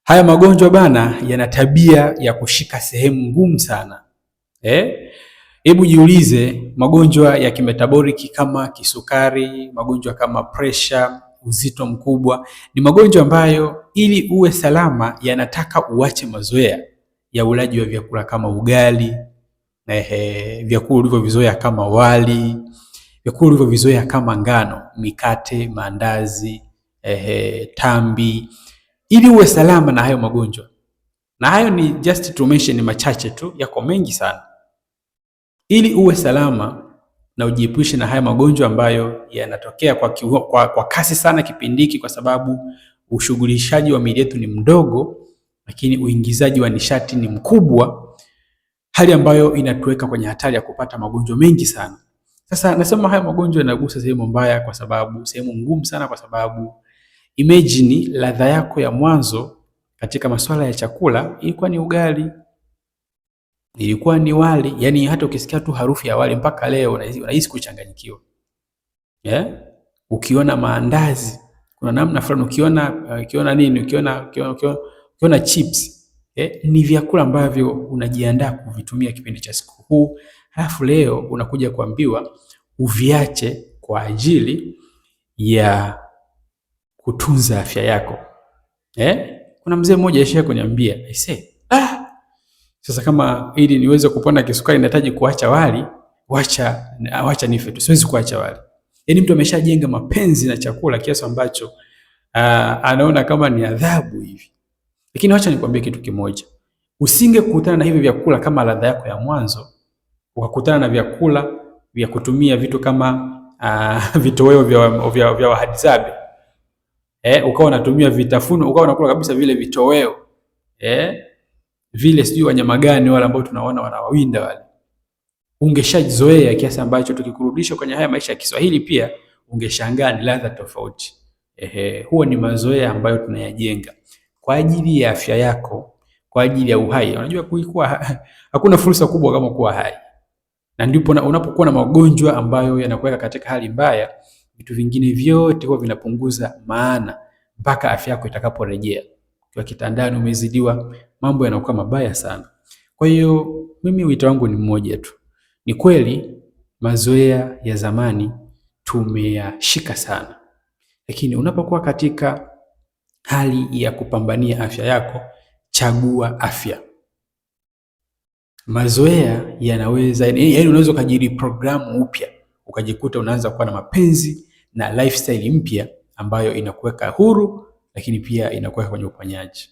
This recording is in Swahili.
Haya magonjwa bana yana tabia ya kushika sehemu ngumu sana. Hebu jiulize, magonjwa ya kimetaboliki kama kisukari, magonjwa kama pressure, uzito mkubwa, ni magonjwa ambayo ili uwe salama yanataka uache mazoea ya ulaji wa vyakula kama ugali, vyakula ulivyovizoea kama wali, vyakula ulivyovizoea kama ngano, mikate, mandazi, tambi, ili uwe salama na hayo magonjwa. Na hayo ni just to mention machache tu, yako mengi sana. Ili uwe salama na ujiepushe na haya magonjwa ambayo yanatokea kwa kasi sana kipindi hiki, kwa sababu ushughulishaji wa miili yetu ni mdogo, lakini uingizaji wa nishati ni mkubwa, hali ambayo inatuweka kwenye hatari ya kupata magonjwa mengi sana. Sasa nasema haya magonjwa yanagusa sehemu mbaya, kwa sababu sehemu ngumu sana, kwa sababu imagine ladha yako ya mwanzo katika masuala ya chakula ilikuwa ni ugali, ilikuwa ni wali, yani hata ukisikia tu harufu ya wali mpaka leo unahisi kuchanganyikiwa. Ukiona maandazi kuna namna fulani, ukiona chips, ni vyakula ambavyo unajiandaa kuvitumia kipindi cha sikukuu, halafu leo unakuja kuambiwa uviache kwa ajili ya kutunza afya yako. Kuna mzee mmoja alishaye kuniambia, sasa kama ili niweze kupona kisukari nahitaji kuacha wali, wacha nife tu, siwezi kuacha wali. Yaani mtu ameshajenga mapenzi na chakula kiasi ambacho anaona kama ni adhabu hivi. Lakini wacha nikwambie kitu kimoja. Usingekutana na hivi vyakula kama ladha yako ya mwanzo, ukakutana na vyakula vya kutumia vitu kama vitoweo vya wahadzabe, ukawa unatumia vitafuno, ukawa unakula kabisa vile vitoweo, vile sijui wanyama gani wale ambao tunaona wanawawinda wale, ungeshajizoea kiasi ambacho tukikurudisha kwenye haya maisha ya Kiswahili pia ungeshangaa ni ladha tofauti. Huo ni mazoea ambayo tunayajenga kwa ajili ya afya yako, kwa ajili ya uhai. Unajua kuwa hakuna fursa kubwa kama kuwa hai, na ndipo unapokuwa na magonjwa ambayo yanakuweka katika hali mbaya, vitu vingine vyote huwa vinapunguza maana mpaka afya yako itakaporejea. Kwa kitandani umezidiwa, mambo yanakuwa mabaya sana. Kwa hiyo mimi wito wangu ni mmoja tu. Ni kweli mazoea ya zamani tumeyashika sana, lakini unapokuwa katika hali ya kupambania afya yako, chagua afya. Mazoea yanaweza, yaani unaweza kujiri programu upya, ukajikuta unaanza kuwa na mapenzi na lifestyle mpya ambayo inakuweka huru, lakini pia inakuweka kwenye uponyaji.